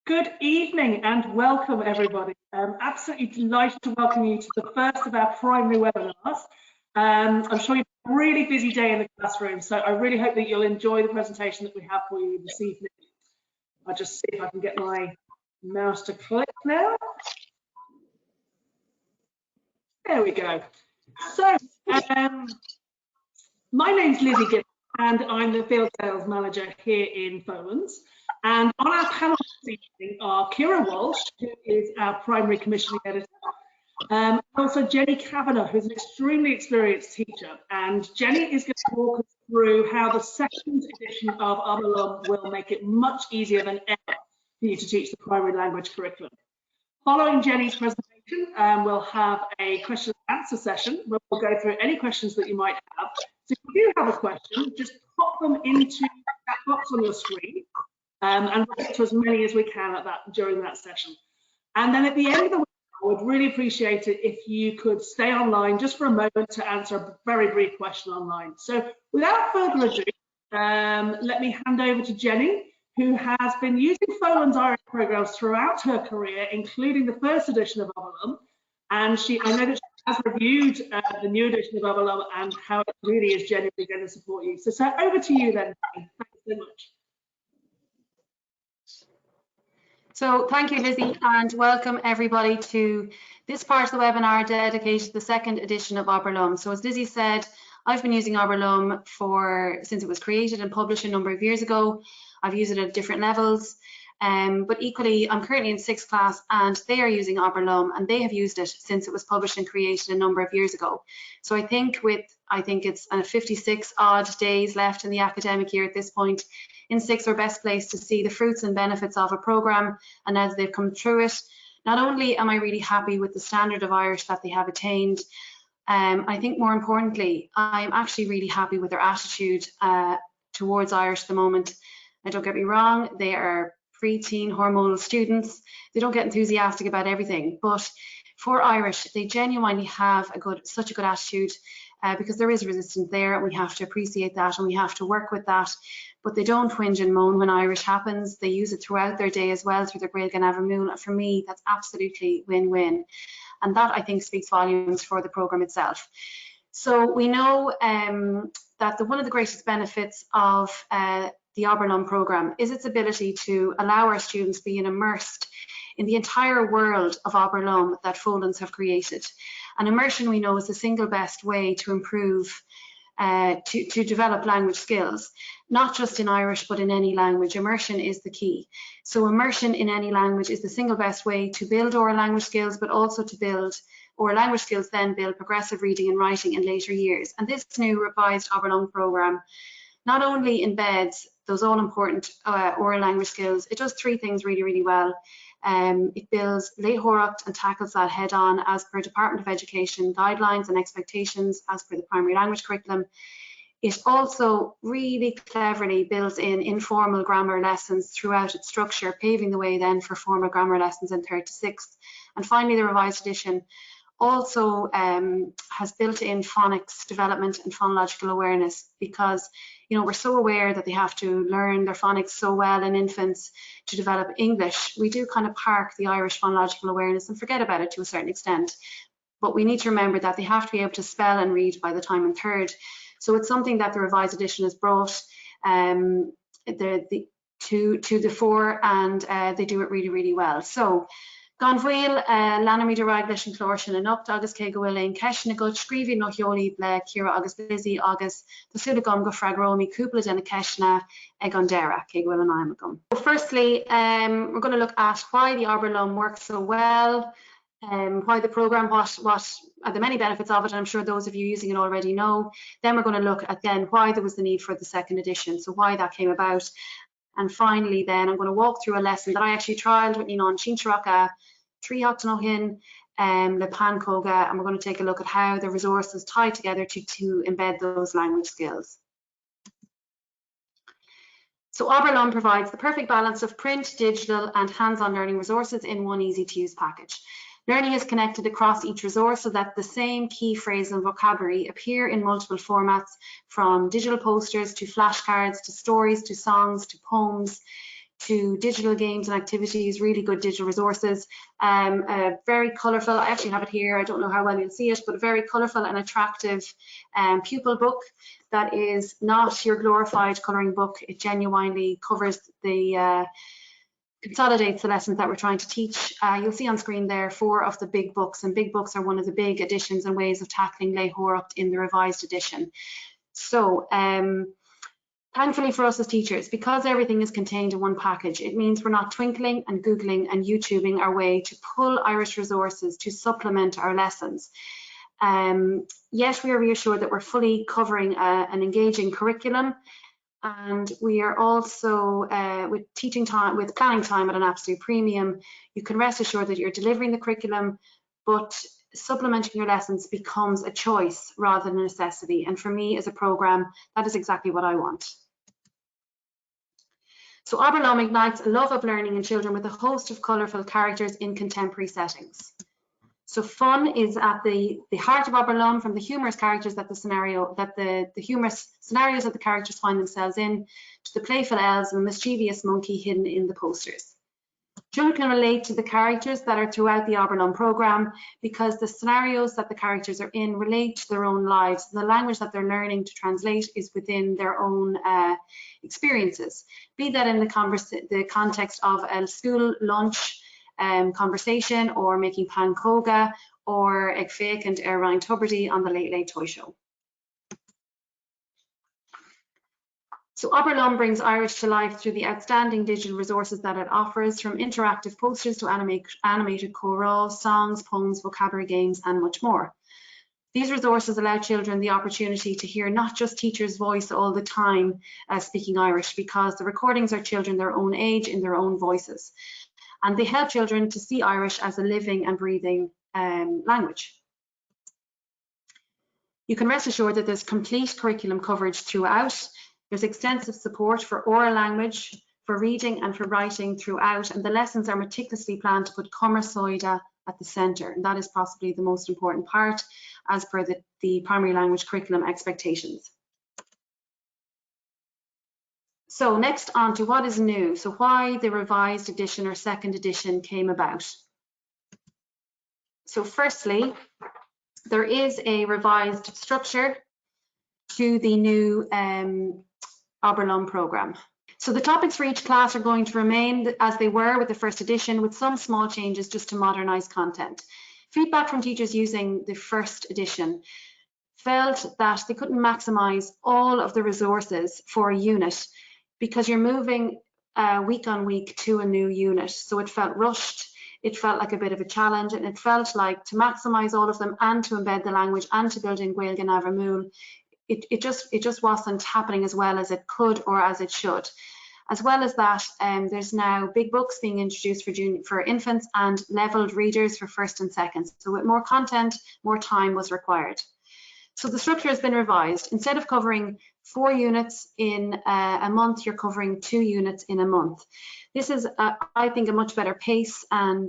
Good evening and welcome everybody. Absolutely delighted to welcome you to the first of our primary webinars. I'm sure you've had a really busy day in the classroom, so I really hope that you'll enjoy the presentation that we have for you this evening. I'll just see if I can get my mouse to click now. There we go. So, my name's Lizzie Gibbs and I'm the Field Sales Manager here in Fowlands. And on our panel this evening are Kira Walsh, who is our primary commissioning editor, and also Jenny Kavanagh, who's an extremely experienced teacher. And Jenny is going to walk us through how the second edition of Auron will make it much easier than ever for you to teach the primary language curriculum. Following Jenny's presentation, we'll have a question and answer session where we'll go through any questions that you might have. So if you do have a question, just pop them into that box on your screen. And we'll get to as many as we can during that session. And then at the end of the week, I would really appreciate it if you could stay online just for a moment to answer a very brief question online. So without further ado, let me hand over to Jenny, who has been using Fowlands Irish programs throughout her career, including the first edition of Auron. And I know that she has reviewed the new edition of Auron and how it really is genuinely going to support you. So over to you then, Jenny. Thank you so much. So thank you, Lizzie, and welcome everybody to this part of the webinar dedicated to the second edition of Auron. So as Lizzie said, I've been using Auron since it was created and published a number of years ago. I've used it at different levels, but equally I'm currently in 6th class and they are using Auron and they have used it since it was published and created a number of years ago. So I think it's 56 odd days left in the academic year at this point. In 6th, we're best placed to see the fruits and benefits of a programme, and as they've come through it, not only am I really happy with the standard of Irish that they have attained, I think more importantly, I'm actually really happy with their attitude towards Irish at the moment. Now, don't get me wrong, they are pre-teen hormonal students. They don't get enthusiastic about everything, but for Irish, they genuinely have such a good attitude because there is resistance there and we have to appreciate that and we have to work with that. But they don't whinge and moan when Irish happens. They use it throughout their day as well through their Gaeilge and Avamún. For me, that's absolutely win-win. And that, I think, speaks volumes for the programme itself. So we know that one of the greatest benefits of the Auron programme is its ability to allow our students being immersed in the entire world of Auron that Fowlands have created. And immersion, we know, is the single best way to improve to develop language skills, not just in Irish, but in any language. Immersion is the key. So immersion in any language is the single best way to build oral language skills, but also to build oral language skills, then build progressive reading and writing in later years. And this new revised Auron programme not only embeds those all important oral language skills, it does 3 things really, really well. It builds Léithreacht and tackles that head on as per Department of Education guidelines and expectations as per the primary language curriculum. It also really cleverly builds in informal grammar lessons throughout its structure, paving the way then for formal grammar lessons in 3rd to 6th. And finally, the revised edition also has built in phonics development and phonological awareness, because we're so aware that they have to learn their phonics so well in infants to develop English. We do kind of park the Irish phonological awareness and forget about it to a certain extent. But we need to remember that they have to be able to spell and read by the time in 3rd. So it's something that the revised edition has brought to the fore, and they do it really, really well. So Gan bhfuil leanamid arag leis an chlór sin anocht agus cé go bhfuil éon ceis na go scríbhí nach heolaí le Kira agus Lizzie agus tásúla gom go freagrómí cúpla de na ceisna ag an deire cé go bhfuil an aim agam. So firstly, we're going to look at why the Auron works so well, why the programme, what are the many benefits of it, and I'm sure those of you using it already know. Then we're going to look at then why there was the need for the second edition, so why that came about. And finally, then I'm going to walk through a lesson that I actually trialled with on Shincharacha, 3 Octanohin, Le Pan Coca, and we're going to take a look at how the resources tie together to embed those language skills. So Auron provides the perfect balance of print, digital, and hands-on learning resources in one easy-to-use package. Learning is connected across each resource so that the same key phrases and vocabulary appear in multiple formats, from digital posters to flashcards to stories to songs to poems to digital games and activities, really good digital resources. Very colourful, I actually have it here, I don't know how well you'll see it, but a very colourful and attractive pupil book that is not your glorified colouring book. It genuinely covers the consolidates the lessons that we're trying to teach. You'll see on screen there 4 of the big books, and big books are one of the big additions and ways of tackling Lei Hórach in the revised edition. So thankfully for us as teachers, because everything is contained in one package, it means we're not twinkling and Googling and YouTubing our way to pull Irish resources to supplement our lessons. Yet we are reassured that we're fully covering an engaging curriculum, and we are also with teaching time, with planning time at an absolute premium. You can rest assured that you're delivering the curriculum, but supplementing your lessons becomes a choice rather than a necessity. And for me as a programme, that is exactly what I want. So Auron ignites a love of learning in children with a host of colourful characters in contemporary settings. So fun is at the heart of Auron, from the humorous characters that the humorous scenarios that the characters find themselves in, to the playful elves and the mischievous monkey hidden in the posters. Children can relate to the characters that are throughout the Auron programme because the scenarios that the characters are in relate to their own lives. The language that they're learning to translate is within their own experiences, be that in the context of a school lunch conversation, or making pan Coca, or ag fécant Ryan Tuberty on the Late Late Toy Show. So Auron brings Irish to life through the outstanding digital resources that it offers, from interactive posters to animated chorale, songs, poems, vocabulary games, and much more. These resources allow children the opportunity to hear not just teachers' voice all the time speaking Irish, because the recordings are children their own age in their own voices. And they help children to see Irish as a living and breathing language. You can rest assured that there's complete curriculum coverage throughout. There's extensive support for oral language, for reading and for writing throughout, and the lessons are meticulously planned to put Cumar Soida at the centre, and that is possibly the most important part as per the primary language curriculum expectations. So next on to what is new. So why the revised edition or second edition came about. So firstly, there is a revised structure to the new Auron programme. So the topics for each class are going to remain as they were with the first edition, with some small changes just to modernise content. Feedback from teachers using the first edition felt that they couldn't maximise all of the resources for a unit because you're moving week on week to a new unit. So it felt rushed, it felt like a bit of a challenge, and it felt like to maximise all of them and to embed the language and to build in Gaeilge Navramúl, it just wasn't happening as well as it could or as it should. As well as that, there's now big books being introduced for infants and levelled readers for first and second. So with more content, more time was required. So the structure has been revised. Instead of covering 4 units in a month, you're covering 2 units in a month. This is, I think, a much better pace and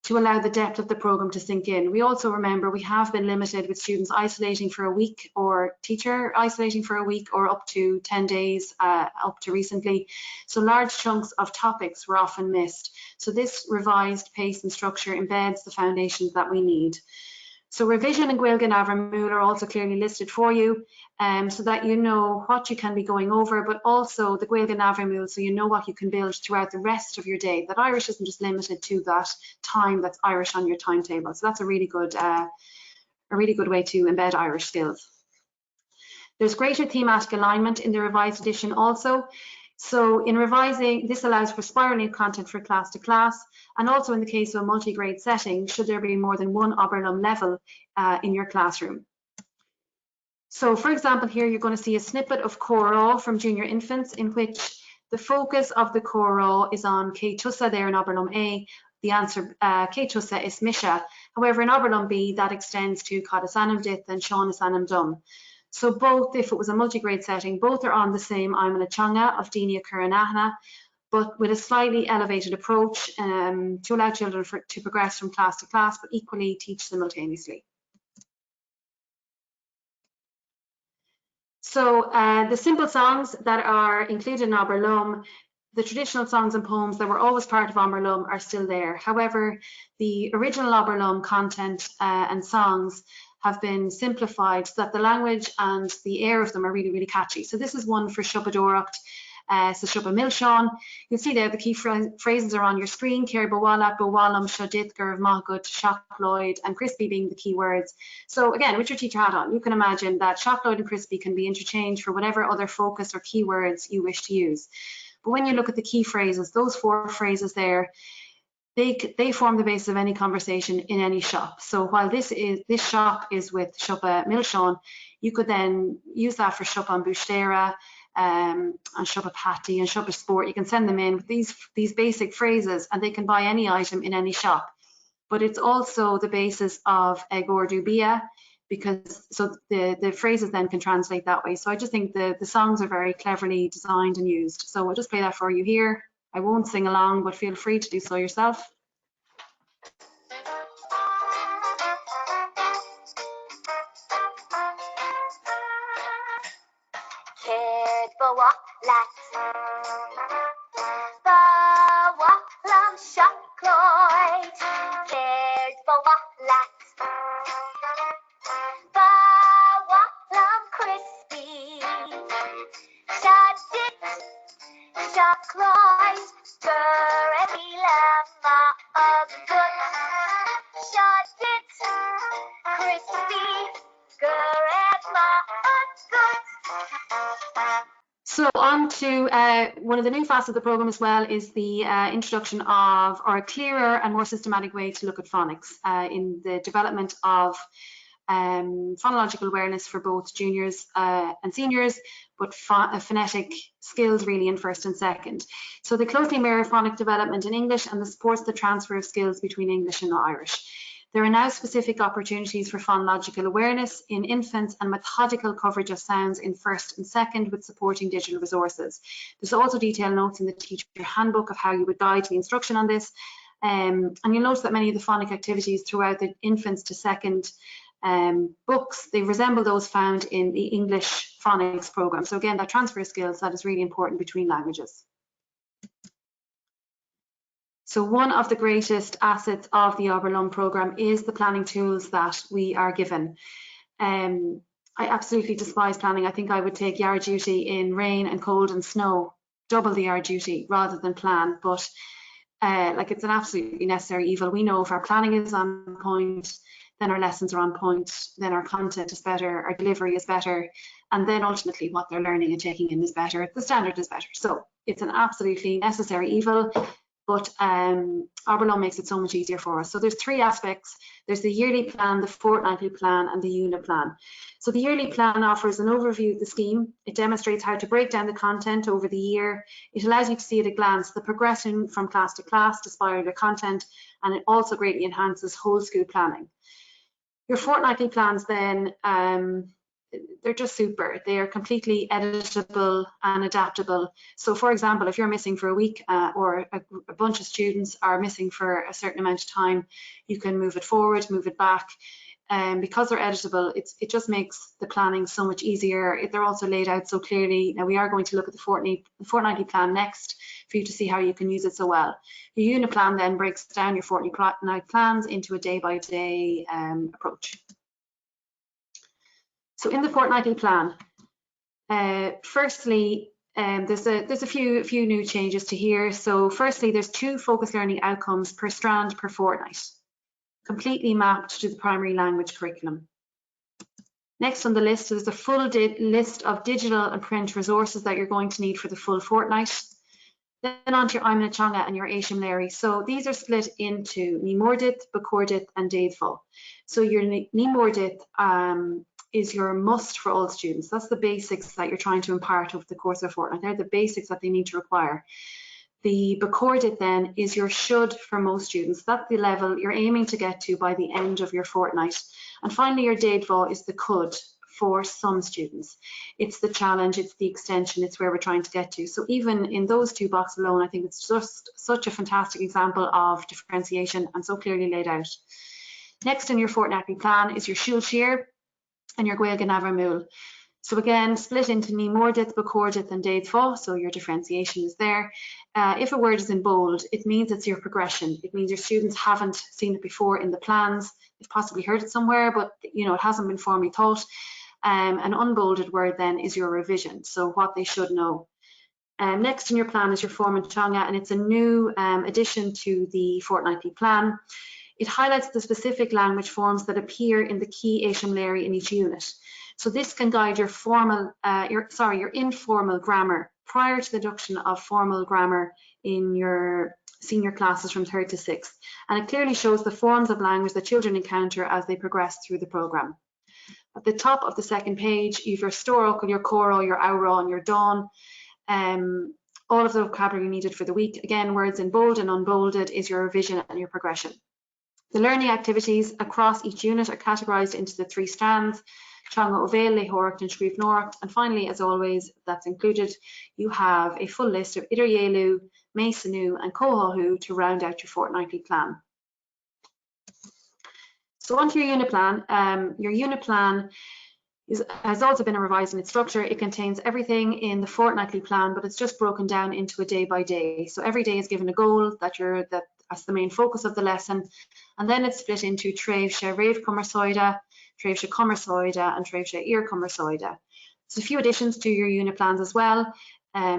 to allow the depth of the programme to sink in. We also remember we have been limited with students isolating for a week or teacher isolating for a week or up to 10 days up to recently. So large chunks of topics were often missed. So this revised pace and structure embeds the foundations that we need. So revision and Gaeilge Navramúl are also clearly listed for you so that you know what you can be going over, but also the Gaeilge Navramúl, so you know what you can build throughout the rest of your day. That Irish isn't just limited to that time that's Irish on your timetable. So that's a really good way to embed Irish skills. There's greater thematic alignment in the revised edition also. So in revising, this allows for spiraling content for class to class, and also in the case of a multi-grade setting, should there be more than one Auron level in your classroom. So for example, here you're going to see a snippet of chorale from junior infants in which the focus of the chorale is on Cé Tusa there in Auron A. The answer, Cé Tusa is Misha. However, in Auron B, that extends to Cadas Anam Dith and Sean Anam Dum. So both, if it was a multi-grade setting, both are on the same Aimana Changa of Dina Kuranahana, but with a slightly elevated approach to allow children to progress from class to class, but equally teach simultaneously. So the simple songs that are included in Auron the traditional songs and poems that were always part of Amberlum are still there. However, the original Amberlum content and songs have been simplified so that the language and the air of them are really, really catchy. So this is one for Siobhadóireacht, so Siobha Milseán. You'll see there the key phrases are on your screen. Ceir Bawala, Bawalum, Shodit, Gurv Mahgut, Shockloyd, and Crispy being the key words. So again, with your teacher hat on, you can imagine that Shockloyd and Crispy can be interchanged for whatever other focus or keywords you wish to use. But when you look at the key phrases, those 4 phrases there, they form the basis of any conversation in any shop. So while this shop is with Siobha Milseán, you could then use that for Siobha an Búistéire, and Siobha Patty and Siobha Sport. You can send them in with these basic phrases and they can buy any item in any shop. But it's also the basis of Gordu Bia, because so the phrases then can translate that way. So I just think the songs are very cleverly designed and used. So I'll just play that for you here. I won't sing along, but feel free to do so yourself. So on to one of the new facets of the programme as well is the introduction of, or a clearer and more systematic way to look at phonics in the development of phonological awareness for both juniors and seniors, but phonetic skills really in first and second. So they closely mirror phonic development in English and supports the transfer of skills between English and Irish. There are now specific opportunities for phonological awareness in infants and methodical coverage of sounds in first and second with supporting digital resources. There's also detailed notes in the teacher handbook of how you would guide the instruction on this. And you'll notice that many of the phonic activities throughout the infants to second books, they resemble those found in the English phonics programme. So again, that transfer of skills, that is really important between languages. So one of the greatest assets of the Amberlum programme is the planning tools that we are given. I absolutely despise planning. I think I would take yard duty in rain and cold and snow, double the yard duty rather than plan. But like, it's an absolutely necessary evil. We know if our planning is on point, then our lessons are on point, then our content is better, our delivery is better, and then ultimately what they're learning and taking in is better, the standard is better. So it's an absolutely necessary evil. But Amberlum makes it so much easier for us. So there's 3 aspects. There's the yearly plan, the fortnightly plan, and the unit plan. So the yearly plan offers an overview of the scheme. It demonstrates how to break down the content over the year. It allows you to see at a glance the progression from class to class to spiral your content, and it also greatly enhances whole school planning. Your fortnightly plans then, they're just super. They are completely editable and adaptable. So for example, if you're missing for a week or a bunch of students are missing for a certain amount of time, you can move it forward, move it back. Because they're editable, it just makes the planning so much easier. They're also laid out so clearly. Now we are going to look at the fortnightly plan next for you to see how you can use it so well. Your unit plan then breaks down your fortnight plans into a day-by-day approach. So in the fortnightly plan, firstly, there's a few new changes to here. So firstly, there's 2 focus learning outcomes per strand per fortnight, completely mapped to the primary language curriculum. Next on the list, there's a full list of digital and print resources that you're going to need for the full fortnight. Then on to your Aimna Changa and your Aisham Larry. So these are split into Ní Mórdit, Bacordit, and Déadfo. So your Ní Mórdit is your must for all students. That's the basics that you're trying to impart over the course of a fortnight. They're the basics that they need to require. The Bacordit then is your should for most students. That's the level you're aiming to get to by the end of your fortnight. And finally, your Déadfo is the could for some students. It's the challenge, it's the extension, it's where we're trying to get to. So even in those 2 boxes alone, I think it's just such a fantastic example of differentiation and so clearly laid out. Next in your fortnightly plan is your Siúl Siar and your Gaeilge Navramúl. So again, split into ní mórdit, becordit and dade fo, so your differentiation is there. If a word is in bold, it means it's your progression. It means your students haven't seen it before in the plans. They've possibly heard it somewhere, but it hasn't been formally taught. An unbolded word then is your revision, so what they should know. Next in your plan is your form and changa, and it's a new addition to the fortnightly plan. It highlights the specific language forms that appear in the key Aishamleri in each unit. So this can guide your your informal grammar prior to the introduction of formal grammar in your senior classes from 3rd to 6th. And it clearly shows the forms of language that children encounter as they progress through the programme. At the top of the second page, you've your Storok, your Coro, your Auron, your Dawn, all of the vocabulary needed for the week. Again, words in bold and unbolded is your revision and your progression. The learning activities across each unit are categorised into the 3 strands: Changa Ovel, Lehorcht and Shreve North. And finally, as always, that's included, you have a full list of Idaryelu, Masonu and Kohohu to round out your fortnightly plan. So onto your unit plan. Your unit plan has also been revised in its structure. It contains everything in the fortnightly plan, but it's just broken down into a day by day. So every day is given a goal that's the main focus of the lesson, and then it's split into Tréimh sé réamh cumarsáide, Tréimh sé cumarsáide, and Tréimh sé iar cumarsáide. So a few additions to your unit plans as well.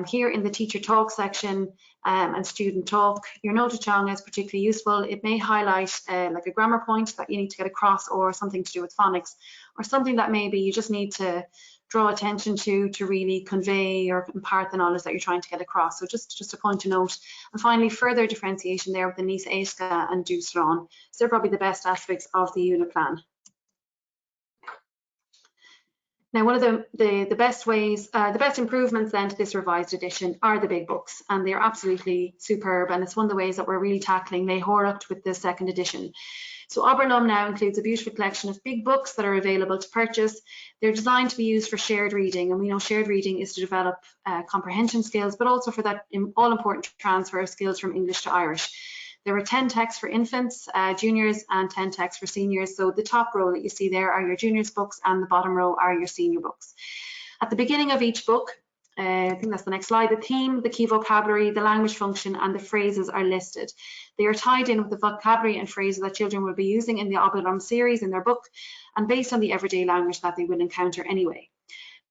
Here in the teacher talk section and student talk, your notachanga is particularly useful. It may highlight like a grammar point that you need to get across, or something to do with phonics, or something that maybe you just need to draw attention to really convey or impart the knowledge that you're trying to get across. So just a point to note. And finally, further differentiation there with the Níos Éisce and Dús Rán. So they're probably the best aspects of the unit plan. Now, one of the best ways, the best improvements then to this revised edition are the big books, and they're absolutely superb. And it's one of the ways that we're really tackling Lehorcht with the 2nd edition. So Oberlum now includes a beautiful collection of big books that are available to purchase. They're designed to be used for shared reading, and we know shared reading is to develop comprehension skills, but also for that all-important transfer of skills from English to Irish. There are 10 texts for infants, juniors, and 10 texts for seniors. So the top row that you see there are your juniors books, and the bottom row are your senior books. At the beginning of each book, I think that's the next slide, the theme, the key vocabulary, the language function, and the phrases are listed. They are tied in with the vocabulary and phrases that children will be using in the Oberlum series in their book, and based on the everyday language that they will encounter anyway.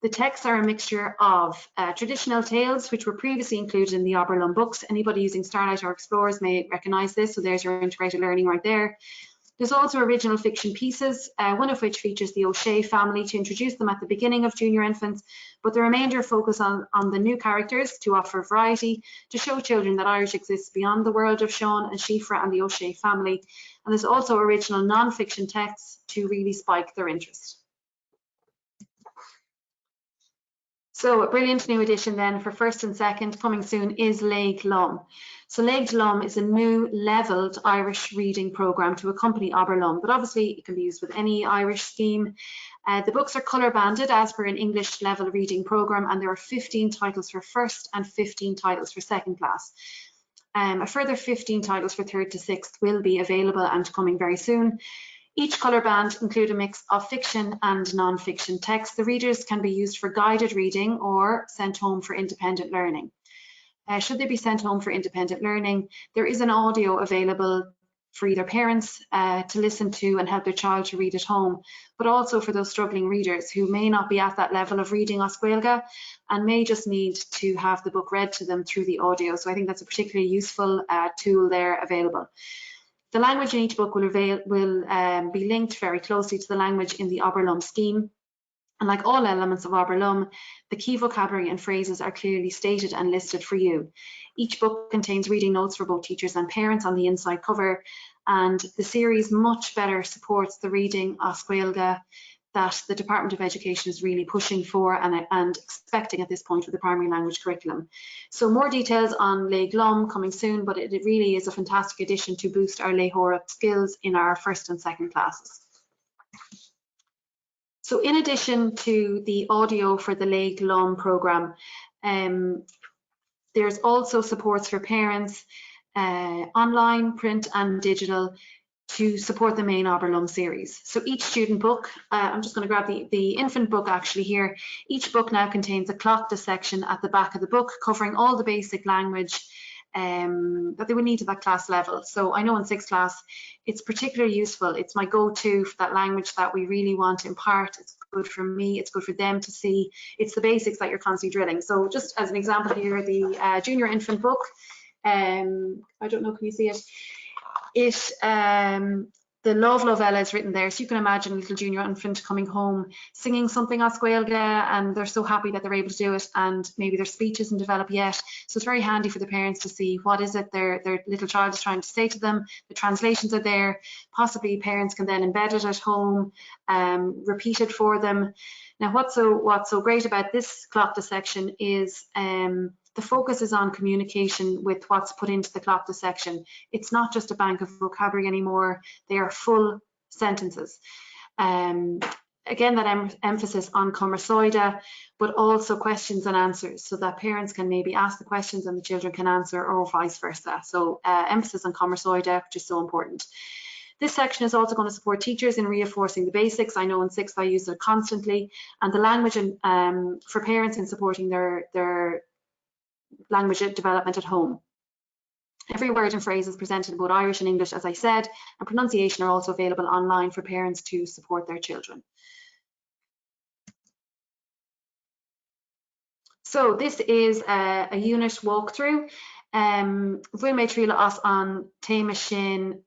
The texts are a mixture of traditional tales, which were previously included in the Oberlum books. Anybody using Starlight or Explorers may recognise this, so there's your integrated learning right there. There's also original fiction pieces, one of which features the O'Shea family to introduce them at the beginning of junior infants, but the remainder focus on the new characters to offer variety, to show children that Irish exists beyond the world of Sean and Shifra and the O'Shea family. And there's also original non-fiction texts to really spike their interest. So a brilliant new edition then for 1st and 2nd coming soon is Leig Lum. So Leig Lum is a new levelled Irish reading programme to accompany Oberlum, but obviously it can be used with any Irish scheme. The books are colour banded as per an English level reading programme, and there are 15 titles for 1st and 15 titles for 2nd class. A further 15 titles for 3rd to 6th will be available and coming very soon. Each colour band include a mix of fiction and non-fiction text. The readers can be used for guided reading or sent home for independent learning. Should they be sent home for independent learning, there is an audio available for either parents to listen to and help their child to read at home, but also for those struggling readers who may not be at that level of reading Os Gaeilge and may just need to have the book read to them through the audio. So I think that's a particularly useful tool there available. The language in each book will be linked very closely to the language in the Oberlum scheme. And like all elements of Oberlum, the key vocabulary and phrases are clearly stated and listed for you. Each book contains reading notes for both teachers and parents on the inside cover, and the series much better supports the reading Os Gaeilge that the Department of Education is really pushing for and expecting at this point with the primary language curriculum. So more details on Leig Lum coming soon, but it really is a fantastic addition to boost our Lehorcht skills in our 1st and 2nd classes. So in addition to the audio for the Leig Lum programme, there's also supports for parents, online, print and digital, to support the main Auron series. So each student book, I'm just going to grab the infant book actually here. Each book now contains a clocked section at the back of the book covering all the basic language that they would need at that class level. So I know in 6th class, it's particularly useful. It's my go-to for that language that we really want to impart. It's good for me, it's good for them to see. It's the basics that you're constantly drilling. So just as an example here, the junior infant book, I don't know, can you see it? The Love Lovella is written there, so you can imagine a little junior infant coming home singing something as Gaeilge, and they're so happy that they're able to do it, and maybe their speech isn't developed yet. So it's very handy for the parents to see what is it their little child is trying to say to them. The translations are there. Possibly parents can then embed it at home, repeat it for them. Now, what's so great about this clocked section is the focus is on communication with what's put into the clocked section. It's not just a bank of vocabulary anymore. They are full sentences. Again, that emphasis on Commerceoide, but also questions and answers, so that parents can maybe ask the questions and the children can answer, or vice versa. So emphasis on Commerceoide, which is so important. This section is also going to support teachers in reinforcing the basics. I know in 6th I use it constantly, and the language for parents in supporting their language development at home. Every word and phrase is presented in both Irish and English, as I said, and pronunciation are also available online for parents to support their children. So this is a unit walkthrough. Bhuail mé tríla as an téime sin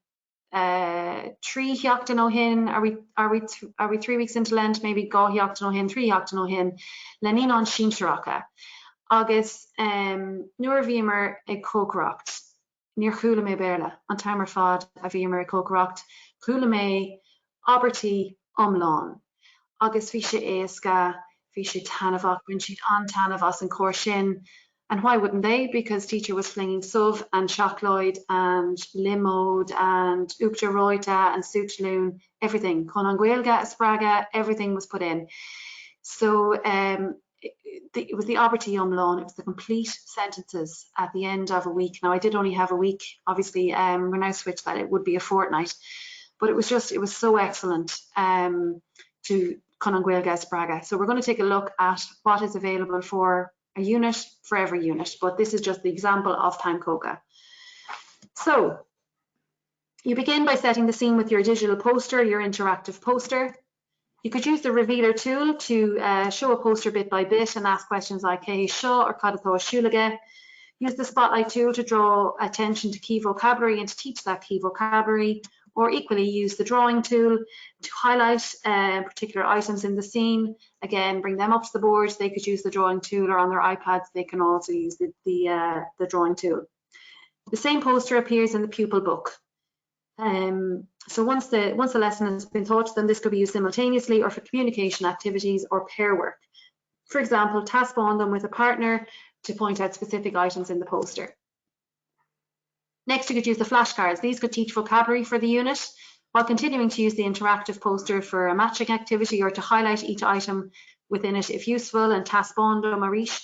trí theachtain ó hin. Are we 3 weeks into Lent? Maybe gá theachtain ó hin, trí theachtain ó hin. Le ní an sínsearacha. Agus nuair bhíomer ag cócracht, níor chúla mé béarla, an timer fad a bhíomer ag cócracht, chúla mé abertí omláin. Agus bhí sé éasca, bhí sé tanamhach, when she'd an tanamh as an cóir sin. And why wouldn't they? Because teacher was flinging suv and shockloid and limode and uachtar roita and suitloon, everything. Con an Gaeilge, Spraga, everything was put in. So it was the Abertí Omláin. It was the complete sentences at the end of a week. Now I did only have a week. Obviously, we're now switched that it would be a fortnight, but it was so excellent to Con an Gaeilge Spraga. So we're going to take a look at what is available for a unit, for every unit, but this is just the example of Time Coca. So you begin by setting the scene with your digital poster, your interactive poster. You could use the revealer tool to show a poster bit by bit and ask questions like Cé seo or Cad atá siúlaige. Use the spotlight tool to draw attention to key vocabulary and to teach that key vocabulary, or equally use the drawing tool to highlight particular items in the scene. Again, bring them up to the board. They could use the drawing tool, or on their iPads they can also use the drawing tool. The same poster appears in the pupil book. So once the lesson has been taught to them, this could be used simultaneously or for communication activities or pair work. For example, task on them with a partner to point out specific items in the poster. Next, you could use the flashcards. These could teach vocabulary for the unit, while continuing to use the interactive poster for a matching activity or to highlight each item within it if useful, and task on them or each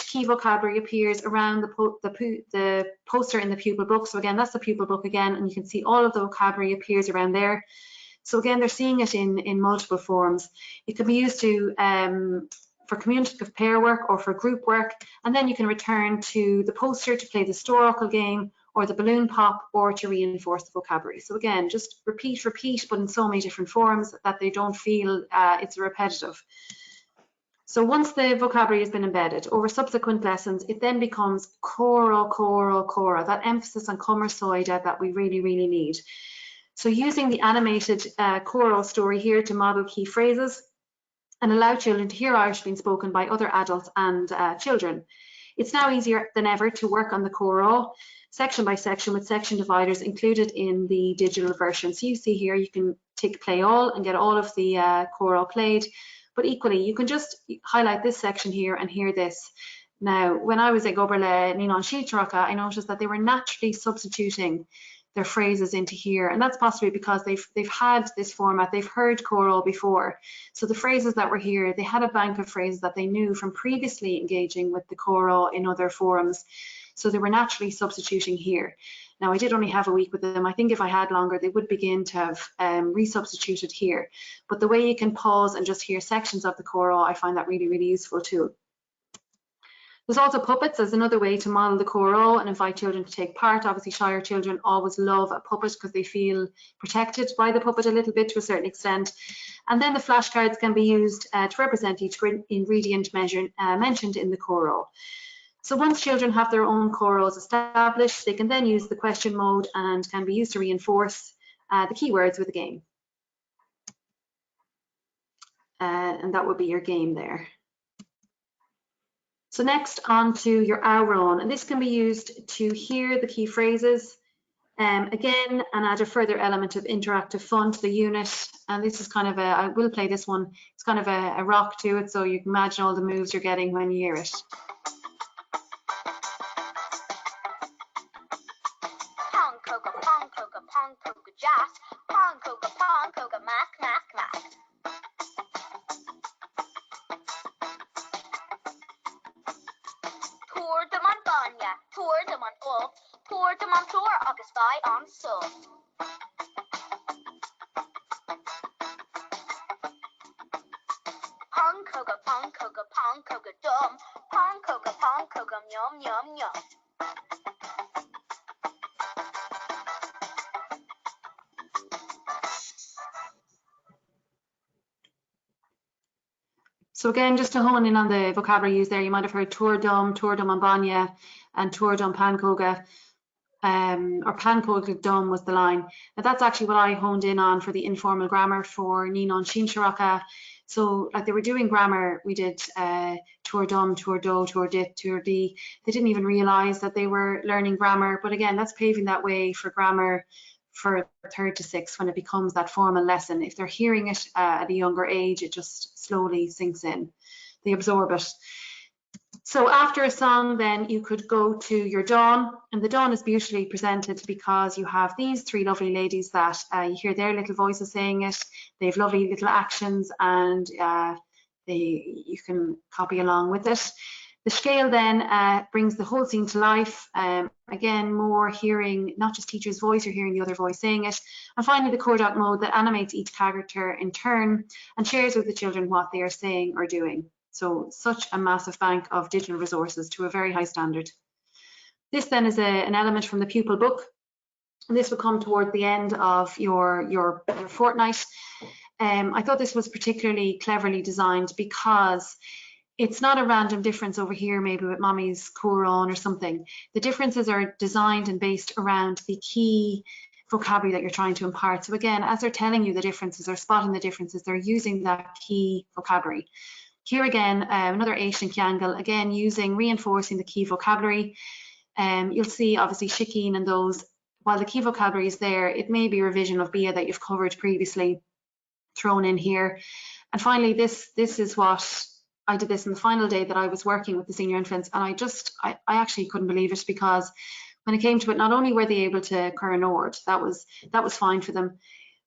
key vocabulary appears around the poster in the pupil book. So again, that's the pupil book again, and you can see all of the vocabulary appears around there. So again, they're seeing it in multiple forms. It can be used for communicative pair work or for group work, and then you can return to the poster to play the Storacle game or the balloon pop, or to reinforce the vocabulary. So again, just repeat, but in so many different forms that they don't feel it's repetitive. So once the vocabulary has been embedded over subsequent lessons, it then becomes cora, that emphasis on Commerceoide that we really, really need. So using the animated cora story here to model key phrases and allow children to hear Irish being spoken by other adults and children. It's now easier than ever to work on the cora section by section with section dividers included in the digital version. So you see here, you can tick play all and get all of the cora played. But equally, you can just highlight this section here and hear this. Now, when I was at Goberle Ninon Shiltraka, I noticed that they were naturally substituting their phrases into here, and that's possibly because they've had this format, they've heard choral before. So the phrases that were here, they had a bank of phrases that they knew from previously engaging with the choral in other forums. So they were naturally substituting here. Now, I did only have a week with them. I think if I had longer, they would begin to have resubstituted here. But the way you can pause and just hear sections of the choral, I find that really, really useful too. There's also puppets as another way to model the choral and invite children to take part. Obviously, Shire children always love a puppet because they feel protected by the puppet a little bit to a certain extent. And then the flashcards can be used to represent each ingredient mentioned in the choral. So once children have their own chorals established, they can then use the question mode and can be used to reinforce the keywords with the game. And that would be your game there. So next on to your Auron, and this can be used to hear the key phrases again and add a further element of interactive fun to the unit. And this is kind of I will play this one, it's kind of a rock to it, so you can imagine all the moves you're getting when you hear it. Pong Coca, Pong Coca, Pong Coca, Jazz, Pong Coca, Mac, Mac, Mac. Tour de Montbanya, Tour de Montgolf, Tour de Montour, August by on Sul. Pong Coca, Dum, Pong Coca, Yum, Yum, Yum. So again, just to hone in on the vocabulary used there, you might have heard Tour Dum Ambanya, and Tour Dum Pan Coca, or Pan Coca Dum was the line. Now that's actually what I honed in on for the informal grammar for Ninon Shin Shiraka. So like they were doing grammar, we did Tour Dum, Tour Do, Tour Dit, Tour Di. They didn't even realize that they were learning grammar. But again, that's paving that way for grammar for 3rd to 6th when it becomes that formal lesson. If they're hearing it at a younger age, it just slowly sinks in. They absorb it. So after a song, then you could go to your dawn, and the dawn is beautifully presented because you have these 3 lovely ladies that you hear their little voices saying it. They have lovely little actions, and you can copy along with it. The scale then brings the whole scene to life. Again, more hearing not just teacher's voice, you're hearing the other voice saying it. And finally, the Kodak mode that animates each character in turn and shares with the children what they are saying or doing. So such a massive bank of digital resources to a very high standard. This then is an element from the pupil book. And this will come toward the end of your fortnight. I thought this was particularly cleverly designed because it's not a random difference over here, maybe with mommy's Auron or something. The differences are designed and based around the key vocabulary that you're trying to impart. So again, as they're telling you the differences or spotting the differences, they're using that key vocabulary. Here again, another Asian Kyangle, again reinforcing the key vocabulary. You'll see obviously Shikeen and those, while the key vocabulary is there, it may be a revision of Bia that you've covered previously thrown in here. And finally, this is what I did this on the final day that I was working with the senior infants, and I actually couldn't believe it, because when it came to it, not only were they able to Curran Ord, that was fine for them,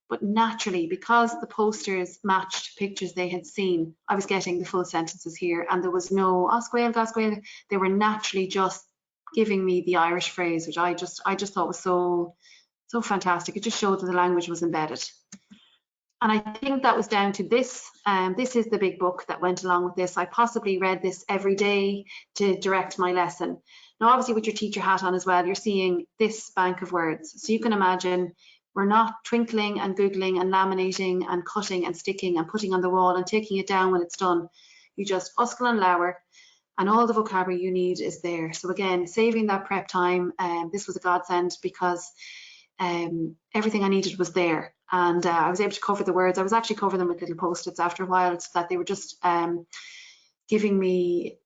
but naturally, because the posters matched pictures they had seen, I was getting the full sentences here, and there was no Osquail, Gasquail. They were naturally just giving me the Irish phrase, which I just thought was so fantastic. It just showed that the language was embedded. And I think that was down to this. This is the big book that went along with this. I possibly read this every day to direct my lesson. Now, obviously, with your teacher hat on as well, you're seeing this bank of words. So you can imagine we're not twinkling and googling and laminating and cutting and sticking and putting on the wall and taking it down when it's done. You just uscle and lower, and all the vocabulary you need is there. So again, saving that prep time, this was a godsend, because everything I needed was there, and I was able to cover the words. I was actually covering them with little post-its after a while, so that they were just giving me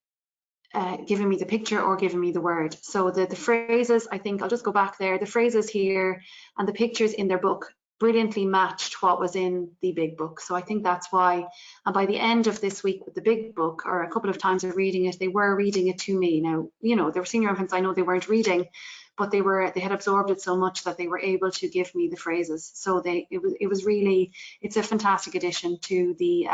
the picture or giving me the word. So the phrases, I think I'll just go back there. The phrases here and the pictures in their book brilliantly matched what was in the big book. So I think that's why. And by the end of this week with the big book, or a couple of times of reading it, they were reading it to me. Now, you know, they were senior infants. I know they weren't reading, but they had absorbed it so much that they were able to give me the phrases. So it was really, it's a fantastic addition to the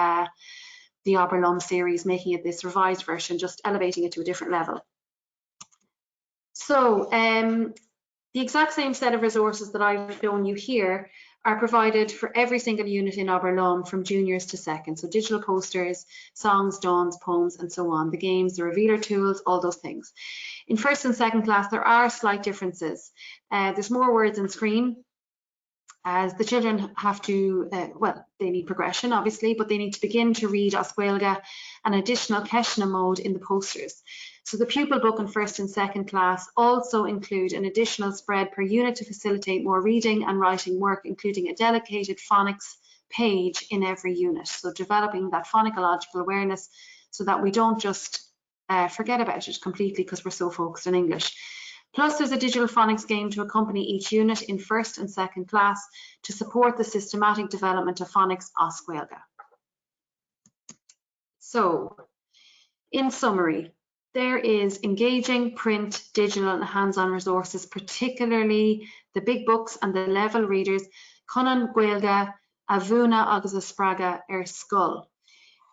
Auron series, making it this revised version, just elevating it to a different level. So the exact same set of resources that I've shown you here are provided for every single unit in Auron from juniors to second. So digital posters, songs, dawns, poems, and so on. The games, the revealer tools, all those things. In first and second class, there are slight differences. There's more words on screen, as the children have to, well, they need progression, obviously, but they need to begin to read As Gaeilge and additional Ceshna mode in the posters. So the pupil book in first and second class also include an additional spread per unit to facilitate more reading and writing work, including a dedicated phonics page in every unit. So developing that phonological awareness so that we don't just forget about it completely because we're so focused on English. Plus, there's a digital phonics game to accompany each unit in first and second class to support the systematic development of phonics As Gaeilge. So, in summary, there is engaging print, digital and hands-on resources, particularly the big books and the level readers, Conan Gaeilge, Avuna agus a Spraga Skull.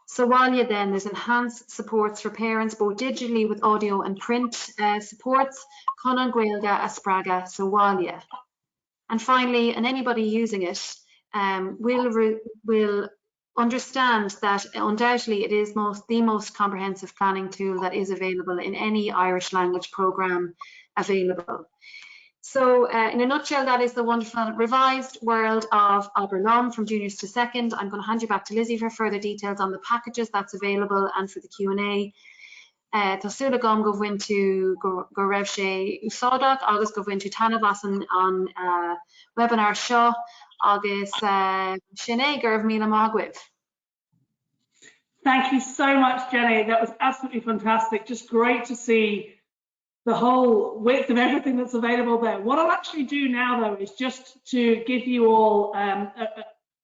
So Walia then, there's enhanced supports for parents, both digitally with audio and print supports, Conan Gaeilge a Spraga so Walia. And finally, and anybody using it will understand that undoubtedly it is the most comprehensive planning tool that is available in any Irish language programme available. So in a nutshell, that is the wonderful revised world of Auron from juniors to second. I'm going to hand you back to Lizzie for further details on the packages that's available and for the Q&A. Tásúla gom go bhfuin tú go raibh sé úsáideach agus go bhfuin tú tanamh an webinar seo agus sin é gur bh míle mágwibh. Thank you so much, Jenny. That was absolutely fantastic. Just great to see the whole width of everything that's available there. What I'll actually do now, though, is just to give you all a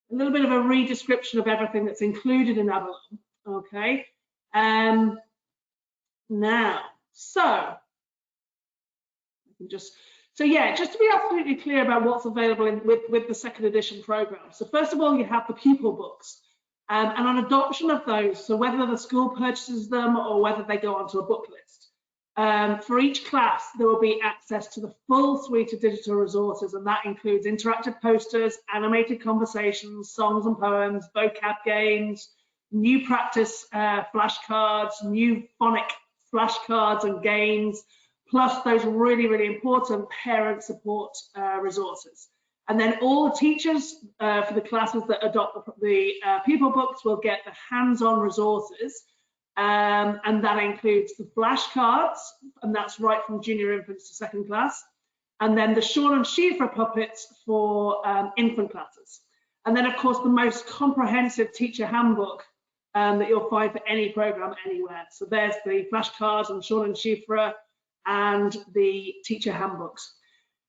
little bit of a re-description of everything that's included in Auron. Okay. Now, so just to be absolutely clear about what's available with the second edition program. So first of all, you have the pupil books. And an adoption of those, so whether the school purchases them or whether they go onto a book list. For each class, there will be access to the full suite of digital resources, and that includes interactive posters, animated conversations, songs and poems, vocab games, new practice flashcards, new phonic flashcards and games, plus those really, really important parent support resources. And then all the teachers for the classes that adopt the pupil books will get the hands-on resources, and that includes the flashcards, and that's right from junior infants to second class, and then the Sean and Shifra puppets for infant classes. And then, of course, the most comprehensive teacher handbook that you'll find for any program anywhere. So there's the flashcards and Sean and Shifra and the teacher handbooks.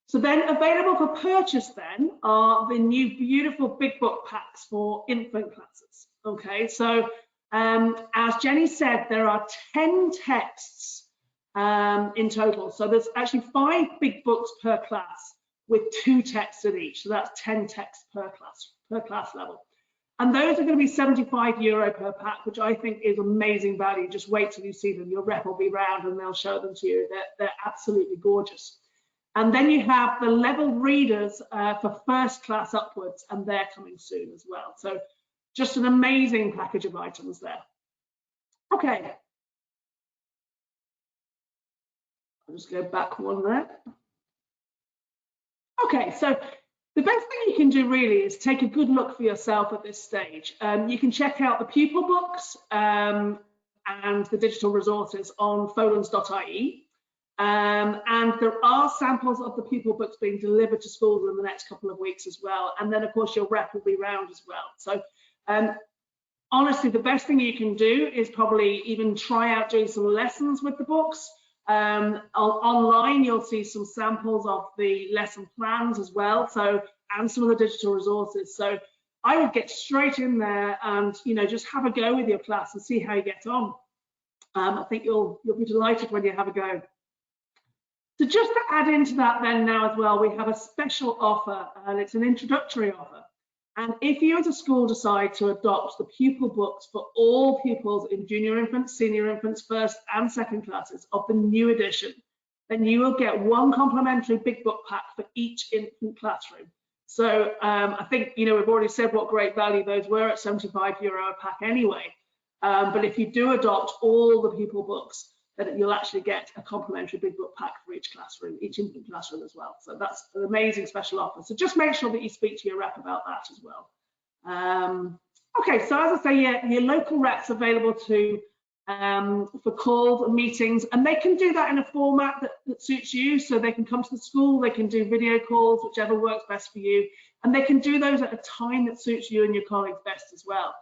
So then available for purchase then are the new beautiful big book packs for infant classes. Okay, so as Jenny said, there are 10 texts in total. So there's actually 5 big books per class with 2 texts in each. So that's 10 texts per class level. And those are going to be €75 per pack, which I think is amazing value. Just wait till you see them. Your rep will be round and they'll show them to you. They're absolutely gorgeous. And then you have the level readers for first class upwards, and they're coming soon as well. So just an amazing package of items there. Okay. I'll just go back one there. Okay, so the best thing you can do really is take a good look for yourself at this stage. You can check out the pupil books and the digital resources on folens.ie. And there are samples of the pupil books being delivered to schools in the next couple of weeks as well. And then, of course, your rep will be round as well. So honestly, the best thing you can do is probably even try out doing some lessons with the books. Online, you'll see some samples of the lesson plans as well, so, and some of the digital resources. So I would get straight in there and, you know, just have a go with your class and see how you get on. I think you'll be delighted when you have a go. So just to add into that then now as well, we have a special offer, and it's an introductory offer. And if you as a school decide to adopt the pupil books for all pupils in junior infants, senior infants, first and second classes of the new edition, then you will get one complimentary big book pack for each infant classroom. So I think, you know, we've already said what great value those were at €75 a pack anyway. But if you do adopt all the pupil books, then you'll actually get a complimentary big book pack for each classroom, each infant classroom as well. So that's an amazing special offer. So just make sure that you speak to your rep about that as well. Okay, so as I say, yeah, your local rep's available to for calls and meetings, and they can do that in a format that suits you. So they can come to the school, they can do video calls, whichever works best for you, and they can do those at a time that suits you and your colleagues best as well.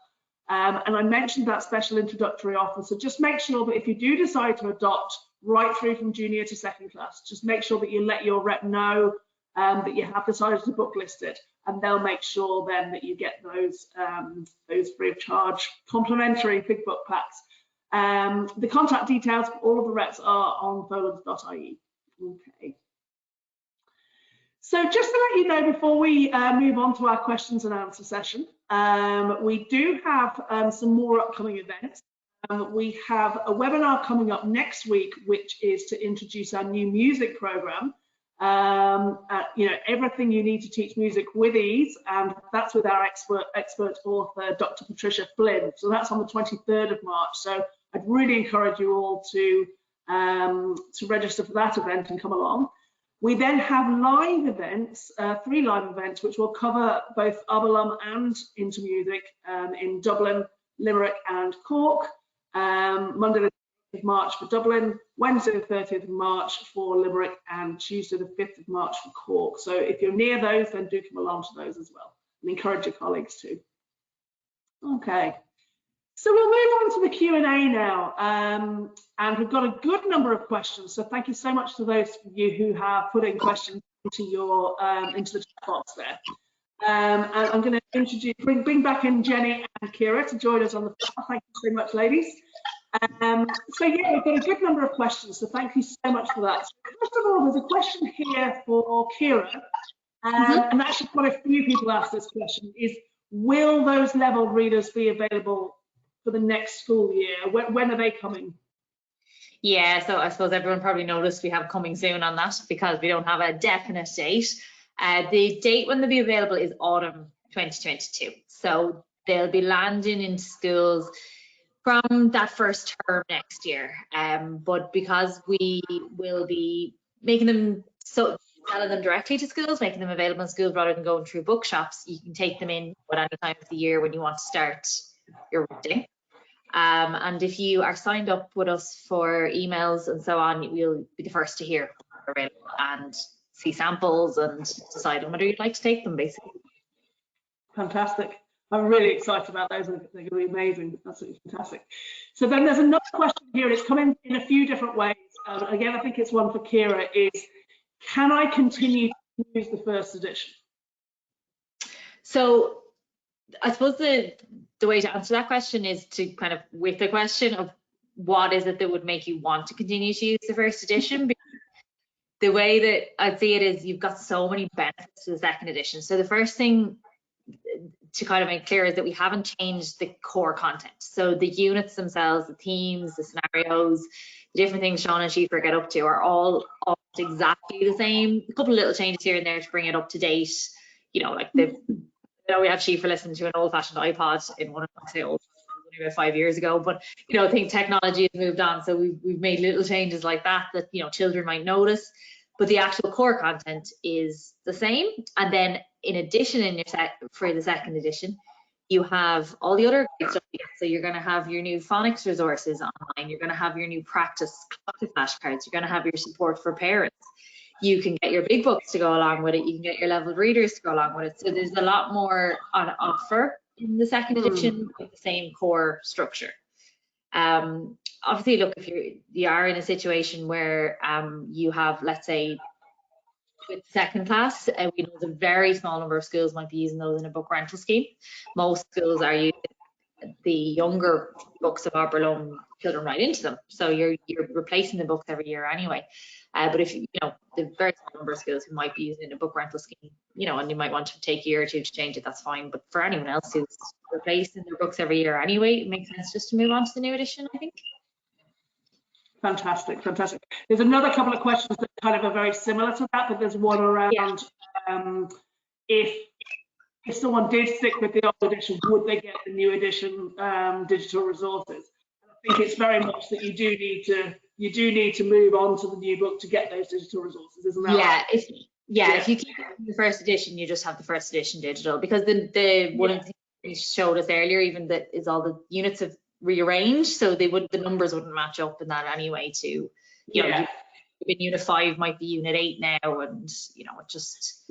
And I mentioned that special introductory offer, so just make sure that if you do decide to adopt right through from junior to second class, just make sure that you let your rep know that you have decided to book list it, and they'll make sure then that you get those free of charge complimentary big book packs. The contact details for all of the reps are on folens.ie. Okay. So just to let you know, before we move on to our questions and answer session, we do have some more upcoming events. We have a webinar coming up next week, which is to introduce our new music program. You know, everything you need to teach music with ease, and that's with our expert author, Dr. Patricia Flynn. So that's on the 23rd of March. So I'd really encourage you all to register for that event and come along. We then have live events, 3 live events, which will cover both Aberlum and Into Music in Dublin, Limerick and Cork. Monday the 30th of March for Dublin, Wednesday the 30th of March for Limerick, and Tuesday the 5th of March for Cork. So if you're near those, then do come along to those as well, and encourage your colleagues to. Okay. So we'll move on to the Q&A now, and we've got a good number of questions. So thank you so much to those of you who have put in questions into your into the chat box there. And I'm going to bring back in Jenny and Kira to join us on the floor. Thank you so much, ladies. So yeah, we've got a good number of questions. So thank you so much for that. So first of all, there's a question here for Kira, and actually quite a few people asked this question: is will those level readers be available for the next school year? When are they coming? Yeah, so I suppose everyone probably noticed we have coming soon on that because we don't have a definite date. The date when they'll be available is autumn 2022. So they'll be landing in schools from that first term next year. But because we will be making them, so selling them directly to schools, making them available in schools rather than going through bookshops, you can take them in at any time of the year when you want to start your reading. And if you are signed up with us for emails and so on, we'll be the first to hear and see samples and decide on whether you'd like to take them, basically. Fantastic. I'm really excited about those. They're going to be amazing. Absolutely fantastic. So then there's another question here. It's come in a few different ways. Again, I think it's one for Kira, is can I continue to use the first edition? So I suppose the way to answer that question is to kind of with the question of what is it that would make you want to continue to use the first edition. Because the way that I'd see it is you've got so many benefits to the second edition. So the first thing to kind of make clear is that we haven't changed the core content. So the units themselves, the themes, the scenarios, the different things Sean and Schieffer get up to are all exactly the same. A couple of little changes here and there to bring it up to date. You know, like we had Schieffer listen to an old-fashioned iPod in one of my old only about 5 years ago, but you know, I think technology has moved on, so we've made little changes like that you know children might notice. But the actual core content is the same. And then in addition, in your for the second edition, you have all the other great stuff. So you're going to have your new phonics resources online. You're going to have your new practice flashcards. You're going to have your support for parents. You can get your big books to go along with it. You can get your level readers to go along with it. So there's a lot more on offer in the second edition with the same core structure. Obviously, look, if you are in a situation where you have, let's say, with second class, we know there's a very small number of schools might be using those in a book rental scheme. Most schools are using the younger books of Auron children right into them, so you're replacing the books every year anyway. But if you know the very small number of schools who might be using a book rental scheme, you know, and you might want to take a year or two to change it, that's fine. But for anyone else who's replacing their books every year anyway, it makes sense just to move on to the new edition, I think. Fantastic, fantastic. There's another couple of questions that kind of are very similar to that, but there's one around if someone did stick with the old edition, would they get the new edition digital resources? I think it's very much that you do need to move on to the new book to get those digital resources, isn't that right? If you keep the first edition, you just have the first edition digital, because the one of the things you showed us earlier, even that is all the units have rearranged, so the numbers wouldn't match up in that anyway. To in unit 5 might be unit 8 now, and it just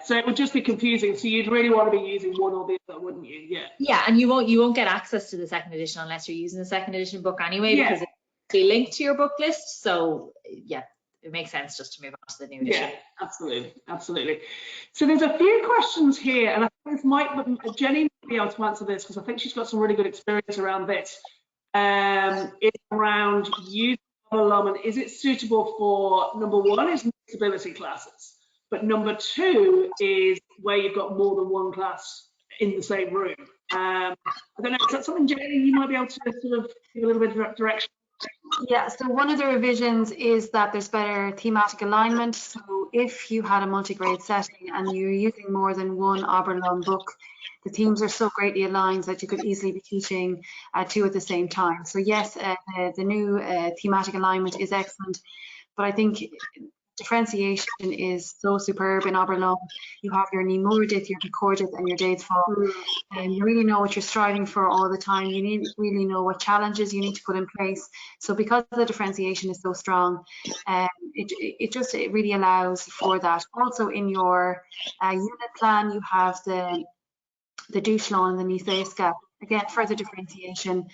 so it would just be confusing. So you'd really want to be using one or the other, wouldn't you? And you won't get access to the second edition unless you're using the second edition book anyway, because it's linked to your book list. So it makes sense just to move on to the new edition. Yeah, absolutely. So there's a few questions here, and I think Jenny might be able to answer this, because I think she's got some really good experience around this. It's around using Auron, and is it suitable for, number one is mixed ability classes, but number two is where you've got more than one class in the same room. I don't know, is that something, Jenny, you might be able to sort of give a little bit of direction? Yeah, so one of the revisions is that there's better thematic alignment. So if you had a multi-grade setting and you're using more than one Auron book, the themes are so greatly aligned that you could easily be teaching two at the same time. So yes, the new thematic alignment is excellent, but I think differentiation is so superb in Auron. You have your Ní Mórdit, your Recordit, and your Days Fall, and you really know what you're striving for all the time. You really know what challenges you need to put in place. So because the differentiation is so strong, it really allows for that. Also in your unit plan, you have the Dúshlán and the Níosaoca, again further differentiation.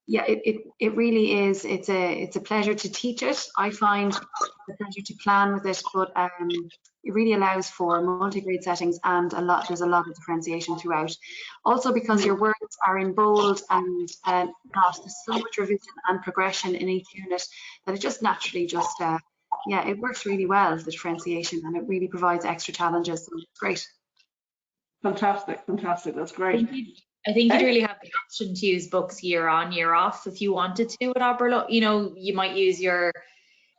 It really is. It's a pleasure to teach it. I find a pleasure to plan with it, but it really allows for multi-grade settings, and there's a lot of differentiation throughout. Also because your words are in bold and there's so much revision and progression in each unit that it just naturally it works really well, the differentiation, and it really provides extra challenges. So it's great. Fantastic, that's great. I think you'd really have the option to use books year on, year off if you wanted to at Auron. You might use if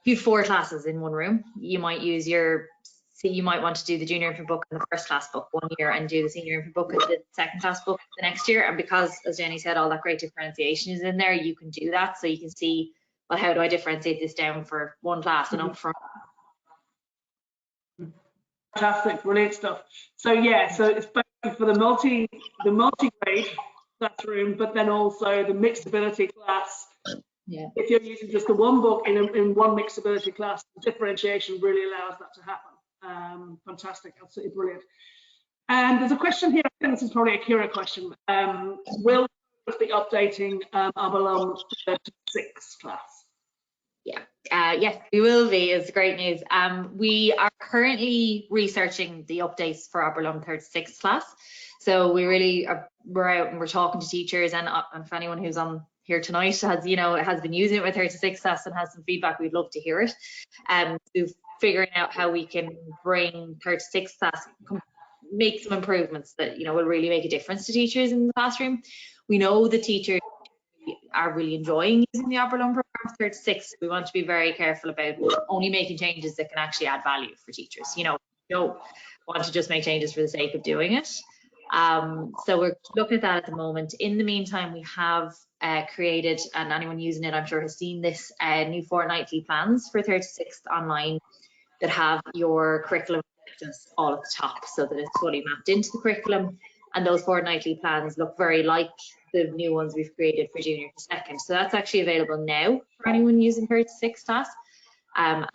you have 4 classes in one room, you might want to do the junior infant book and the first class book one year, and do the senior infant book and the second class book the next year. And because, as Jenny said, all that great differentiation is in there, you can do that. So you can see, well, how do I differentiate this down for one class and up front? Fantastic, brilliant stuff. So so it's both for the multi-grade classroom, but then also the mixed ability class. If you're using just the one book in one mixed ability class, the differentiation really allows that to happen. Fantastic, absolutely brilliant. And there's a question here, I think this is probably a Kira question. Will we be updating Auron 36 class? Yes, we will be. It's great news. We are currently researching the updates for Auron 36 class. So we're out and we're talking to teachers, and if anyone who's on here tonight has been using it with 36 class and has some feedback, we'd love to hear it. We're figuring out how we can bring 36 class, make some improvements that will really make a difference to teachers in the classroom. We know the teachers are really enjoying using the Auron program 36. We want to be very careful about only making changes that can actually add value for teachers. We don't want to just make changes for the sake of doing it. So we're looking at that at the moment. In the meantime, we have created, and anyone using it I'm sure has seen this, new fortnightly plans for 36th online that have your curriculum just all at the top, so that it's fully mapped into the curriculum. And those fortnightly plans look very like the new ones we've created for junior to second. So that's actually available now for anyone using 36 class. And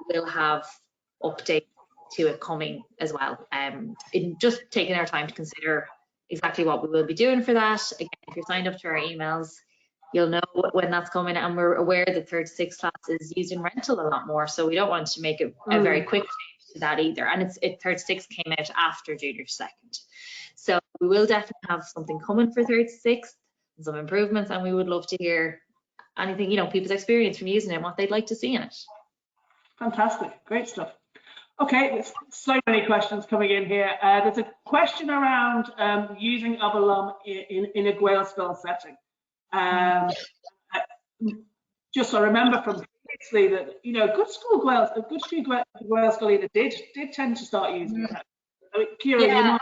we'll have updates to it coming as well. In just taking our time to consider exactly what we will be doing for that. Again, if you're signed up to our emails, you'll know when that's coming, and we're aware that 36 class is used in rental a lot more, so we don't want to make a very quick change to that either. And 36 came out after junior to second. So we will definitely have something coming for 36, some improvements, and we would love to hear anything, people's experience from using it and what they'd like to see in it. Fantastic, great stuff. Okay, there's so many questions coming in here. There's a question around using Auron in a Gael spell setting. just I remember from previously that, you know, a good few Wales School leaders did tend to start using that. I mean, Kira, you might.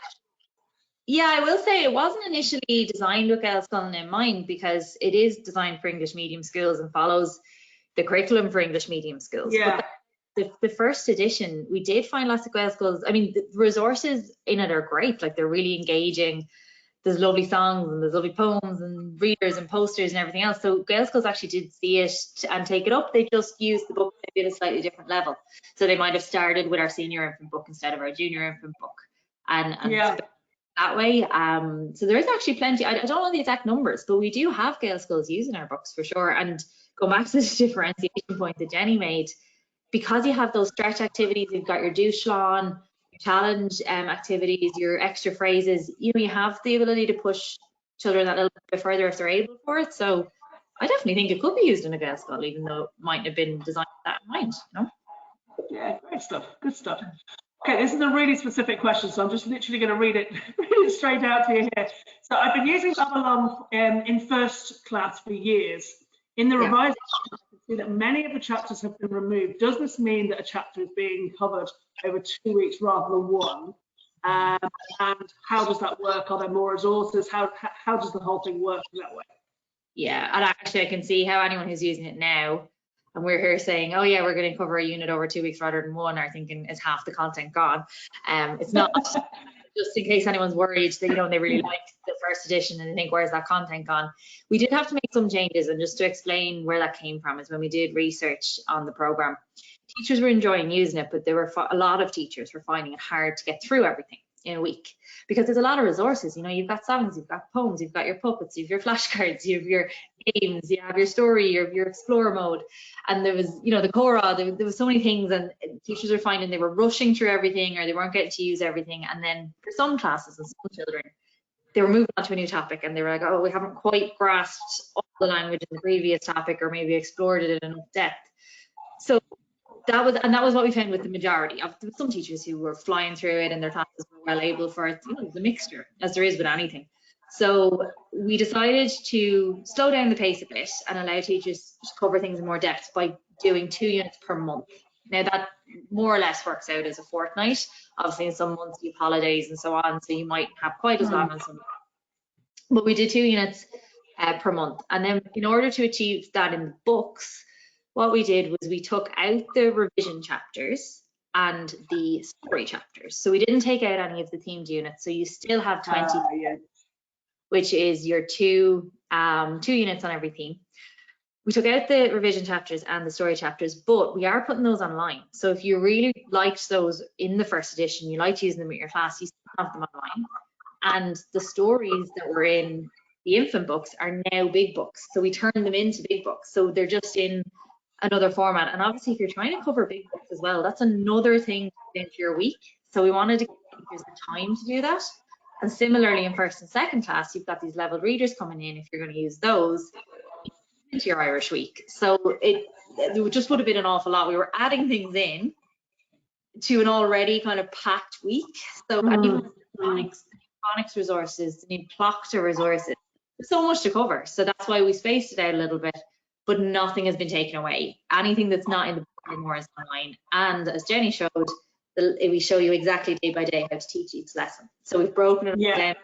Yeah, I will say it wasn't initially designed with Gael Scullen in mind, because it is designed for English medium schools and follows the curriculum for English medium schools. Yeah. But the first edition, we did find lots of Gael schools. I mean, the resources in it are great. Like, they're really engaging. There's lovely songs and there's lovely poems and readers and posters and everything else. So Gael schools actually did see it and take it up. They just used the book maybe at a slightly different level. So they might have started with our senior infant book instead of our junior infant book. And Yeah. that way. So there is actually plenty. I don't know the exact numbers, but we do have Gael schools using our books for sure. And go back to the differentiation point that Jenny made, because you have those stretch activities, you've got your douche-lawn, your challenge activities, your extra phrases, you know, you have the ability to push children that little bit further if they're able for it. So I definitely think it could be used in a Gael school, even though it mightn't have been designed with that in mind, you know? Yeah, great stuff. Good stuff. Okay, this is a really specific question, so I'm just literally going to read it straight out to you here. So I've been using Auron in first class for years. In the revised, I can see that many of the chapters have been removed. Does this mean that a chapter is being covered over 2 weeks rather than one? And how does that work? Are there more resources? How does the whole thing work in that way? Yeah, and actually I can see how anyone who's using it now, and we're here saying, oh yeah, we're going to cover a unit over 2 weeks rather than one, are thinking, is half the content gone? It's not. Just in case anyone's worried that, you know, they really liked the first edition and they think, where's that content gone? We did have to make some changes, and just to explain where that came from is when we did research on the program, teachers were enjoying using it, but there were a lot of teachers were finding it hard to get through everything in a week, because there's a lot of resources. You know, you've got songs, you've got poems, you've got your puppets, you've your flashcards, you have your games, you have your story, you have your explore mode, and there was, you know, the Cora, there was so many things, and teachers were finding they were rushing through everything, or they weren't getting to use everything. And then for some classes and some children, they were moving on to a new topic and they were like, oh, we haven't quite grasped all the language in the previous topic, or maybe explored it in enough depth. So that was what we found with the majority of some teachers who were flying through it and their classes were well able for it. You know, the mixture, as there is with anything. So we decided to slow down the pace a bit and allow teachers to cover things in more depth by doing 2 units per month. Now that more or less works out as a fortnight. Obviously in some months you have holidays and so on, so you might have quite as long as some. But we did 2 units per month. And then in order to achieve that in the books, what we did was we took out the revision chapters and the story chapters. So we didn't take out any of the themed units. So you still have 20, which is your two units on every theme. We took out the revision chapters and the story chapters, but we are putting those online. So if you really liked those in the first edition, you liked using them with your class, you still have them online. And the stories that were in the infant books are now big books. So we turned them into big books. So they're just in another format. And obviously if you're trying to cover big books as well, that's another thing into your week. So we wanted to give teachers the time to do that. And similarly in first and second class, you've got these level readers coming in. If you're going to use those into your Irish week, so it just would have been an awful lot. We were adding things in to an already kind of packed week. So anyone phonics resources, the new Proctor resources, there's so much to cover. So that's why we spaced it out a little bit, but nothing has been taken away. Anything that's not in the book anymore is online. And as Jenny showed, we show you exactly day by day how to teach each lesson. So we've broken it down.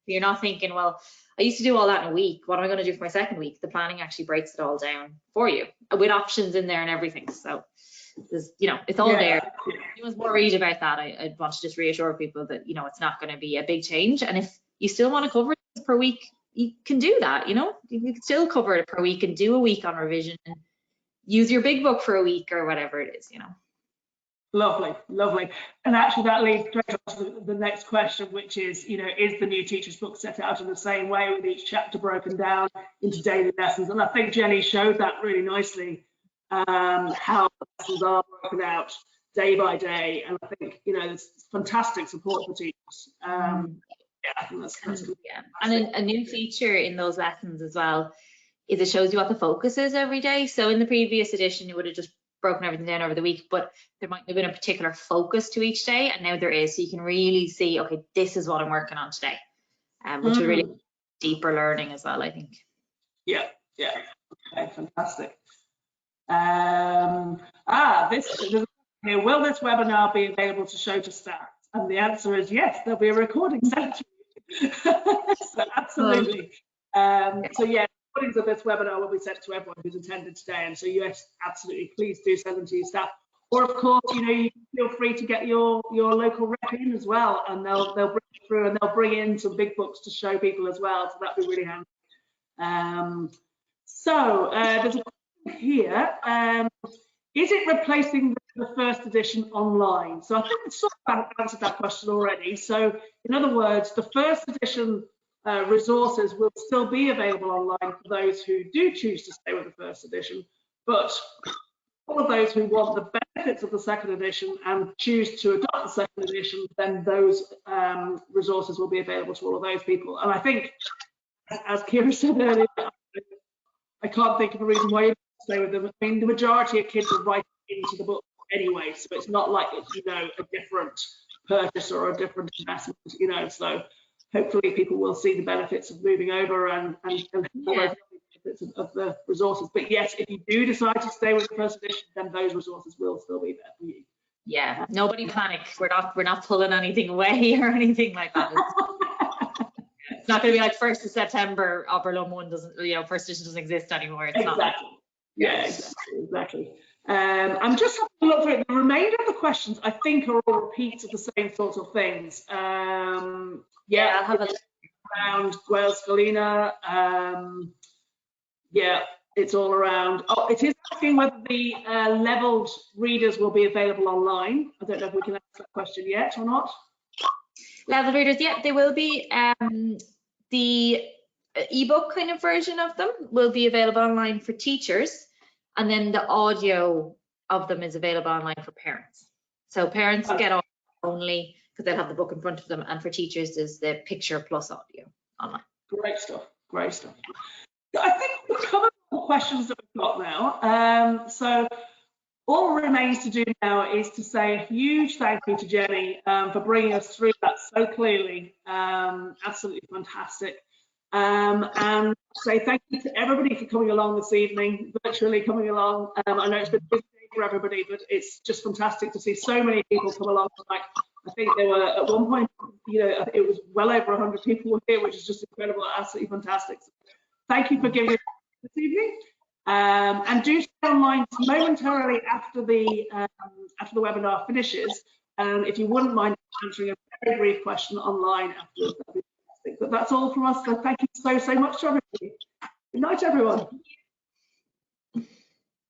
You're not thinking, well, I used to do all that in a week. What am I going to do for my second week? The planning actually breaks it all down for you with options in there and everything. So there's, you know, it's all there. If anyone's worried about that, I want to just reassure people that, you know, it's not going to be a big change. And if you still want to cover it per week, you can do that. You know, you can still cover it per week and do a week on revision and use your big book for a week or whatever it is, you know. Lovely, lovely. And actually that leads straight on to the next question, which is, you know, is the new teacher's book set out in the same way with each chapter broken down into daily lessons? And I think Jenny showed that really nicely, how lessons are broken out day by day. And I think, you know, there's fantastic support for teachers. Yeah, I think that's yeah. And a new feature in those lessons as well is it shows you what the focus is every day. So in the previous edition, you would have just broken everything down over the week, but there might have been a particular focus to each day, and now there is. So you can really see, okay, this is what I'm working on today, which will really deeper learning as well, I think. Yeah, okay, fantastic. Here, will this webinar be available to show to staff? And the answer is yes, there'll be a recording sent to you. So absolutely. So yeah, recordings of this webinar will be sent to everyone who's attended today. And so yes, absolutely, please do send them to your staff. Or of course, you know, you feel free to get your local rep in as well, and they'll bring it through, and they'll bring in some big books to show people as well. So that'd be really handy. There's a question here. Is it replacing the first edition online? So I think we've sort of answered that question already. So in other words, the first edition resources will still be available online for those who do choose to stay with the first edition, but all of those who want the benefits of the second edition and choose to adopt the second edition, then those resources will be available to all of those people. And I think, as Kira said earlier, I can't think of a reason why you stay with them. I mean, the majority of kids are writing into the book anyway, so it's not like it's, you know, a different purchase or a different investment, you know. So hopefully people will see the benefits of moving over and the benefits of the resources. But yes, if you do decide to stay with the first edition, then those resources will still be there for you. Yeah, nobody panic. We're not pulling anything away or anything like that. It's not going to be like 1st of September, Auron 1 doesn't, you know, first edition doesn't exist anymore. It's exactly. Not like, yeah, exactly. I'm just having a look through it. The remainder of the questions, I think, are all repeats of the same sorts of things. I'll have a look around Wales Galena. Yeah, it's all around. Oh, it is asking whether the leveled readers will be available online. I don't know if we can answer that question yet or not. level readers. Yeah, they will be. The ebook kind of version of them will be available online for teachers, and then the audio of them is available online for parents. So parents get audio only because they'll have the book in front of them, and for teachers is the picture plus audio online. Great stuff. Great stuff. I think we've covered all the questions that we've got now. So all remains to do now is to say a huge thank you to Jenny for bringing us through that so clearly. Absolutely fantastic. And say thank you to everybody for coming along this evening, virtually coming along. I know it's been a busy day for everybody, but it's just fantastic to see so many people come along tonight. I think there were, at one point, you know, it was well over 100 people were here, which is just incredible, absolutely fantastic. So thank you for giving us this evening. And do stay online momentarily after the webinar finishes. If you wouldn't mind answering a very brief question online afterwards, that'd be fantastic. But that's all from us. So thank you so much to everybody. Good night, everyone.